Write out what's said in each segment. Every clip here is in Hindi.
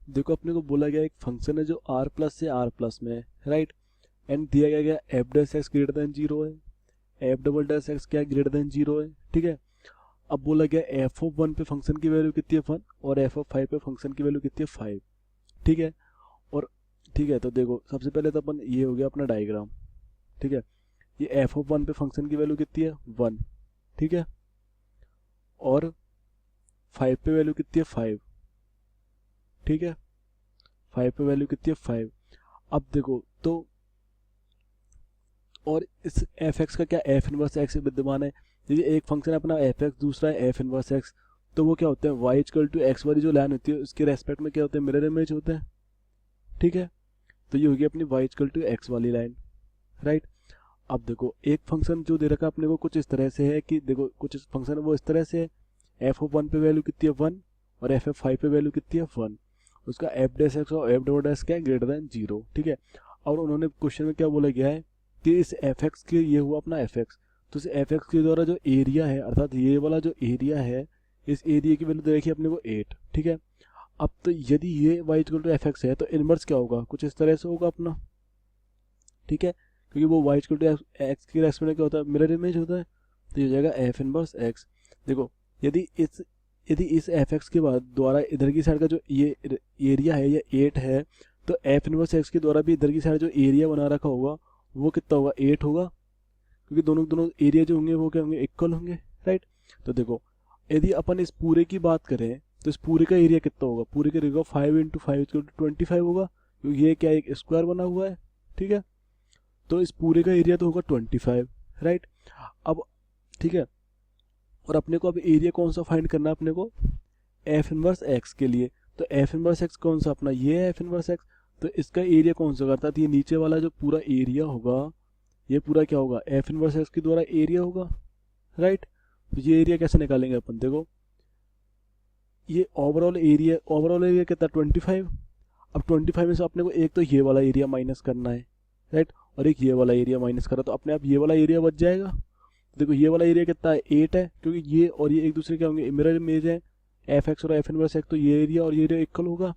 देखो अपने को बोला गया एक फंक्शन है जो r प्लस से r प्लस में है, राइट। एंड दिया गया F dash x greater than 0 है, एफ डबल डैश एक्स क्या ग्रेटर देन 0 है, ठीक है। अब बोला गया एफ ऑफ 1 पे फंक्शन की वैल्यू कितनी है 1 और एफ ऑफ 5 पे फंक्शन की वैल्यू कितनी है 5, ठीक है। और ठीक है, तो देखो सबसे पहले तो अपन ये हो गया अपना डायग्राम, ठीक है। ये एफ ऑफ 1 पे फंक्शन की वैल्यू कितनी है 1, ठीक है, और 5 पे वैल्यू कितनी है 5, ठीक है, 5 पे वैल्यू कितनी है 5। अब देखो तो और इस एफ एक्स का क्या एफ इनवर्स एक्स विद्यमान है, यदि एक फंक्शन है अपना एफ एक्स, दूसरा है एफ इनवर्स एक्स, तो वो क्या होता है वाई इक्वल टू एक्स वाली जो लाइन होती है उसके रेस्पेक्ट में क्या होता है मिरर इमेज होता है, ठीक है। तो ये होगी अपनी वाई इक्वल टू एक्स वाली लाइन, राइट। अब देखो एक फंक्शन जो दे रखा अपने को कुछ इस तरह से है कि देखो कुछ फंक्शन वो इस तरह से है, एफ ऑफ 1 पे वैल्यू कितनी है 1 और एफ ऑफ 5 पे वैल्यू कितनी है 1, उसका एफ डैश एक्स और एफ डबल डैश क्या है ग्रेटर देन 0, ठीक है। और उन्होंने क्वेश्चन में क्या बोला गया है कि इस एफ एक्स के ये हुआ अपना एफ एक्स, तो इस एफ एक्स के द्वारा जो एरिया है अर्थात ये वाला जो एरिया है इस एरिया की वैल्यू दे रखी है अपने को 8, ठीक है। अब तो यदि ये Y equal to F X है तो इनवर्स क्या होगा कुछ इस तरह से होगा अपना, ठीक है, क्योंकि वो वाई इक्वल टू एक्स के रेस्पेक्ट में क्या होता है मिरर इमेज होता है, तो ये हो जाएगा एफ इनवर्स एक्स। देखो यदि इस एफ एक्स के बाद द्वारा इधर की साइड का जो ये एरिया है ये 8 है, तो एफ इनवर्स एक्स के द्वारा भी इधर की साइड जो एरिया बना रखा होगा वो कितना होगा 8 होगा, क्योंकि दोनों एरिया जो होंगे वो क्या होंगे इक्वल होंगे, राइट। तो देखो यदि अपन इस पूरे की बात करें तो इस पूरे का एरिया कितना होगा, पूरे का एरिया 5 इंटू 5 25 होगा, क्योंकि ये क्या एक स्क्वायर बना हुआ है, ठीक है। तो इस पूरे का एरिया तो होगा 25, राइट। अब ठीक है, और अपने को अब एरिया कौन सा फाइंड करना है अपने को एफ इनवर्स एक्स के लिए, तो एफ इनवर्स एक्स कौन सा अपना ये है एफ इनवर्स एक्स, तो इसका एरिया कौन सा करता है, तो ये नीचे वाला जो पूरा एरिया होगा ये पूरा क्या होगा एफ इनवर्स एक्स के द्वारा एरिया होगा, राइट। तो ये एरिया कैसे निकालेंगे अपन, देखो ये ओवरऑल एरिया कितना 25, अब 25 में से अपने को एक तो ये वाला एरिया माइनस करना है, राइट, और एक ये वाला एरिया माइनस करा तो अपने आप ये वाला एरिया बच जाएगा। देखो ये वाला एरिया कितना है 8 है, क्योंकि ये और ये एक दूसरे क्या होंगे मिरर इमेज है एफ एक्स और एफ इनवर्स एक्स, तो ये एरिया और ये एरिया इक्वल होगा।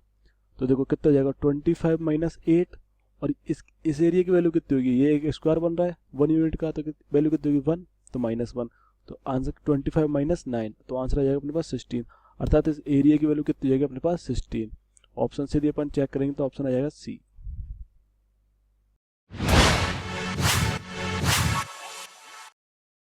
तो देखो कितना जाएगा 25 माइनस 8, और इस एरिया की वैल्यू कितनी होगी ये एक स्क्वायर बन रहा है 1 यूनिट का, तो वैल्यू कितनी होगी 1, तो -1, तो आंसर 25 माइनस 9, तो आंसर आ जाएगा अपने पास 16, अर्थात इस एरिया की वैल्यू कितनी जाएगी अपने पास 16। ऑप्शन से यदि अपन चेक करेंगे तो ऑप्शन आ जाएगा सी।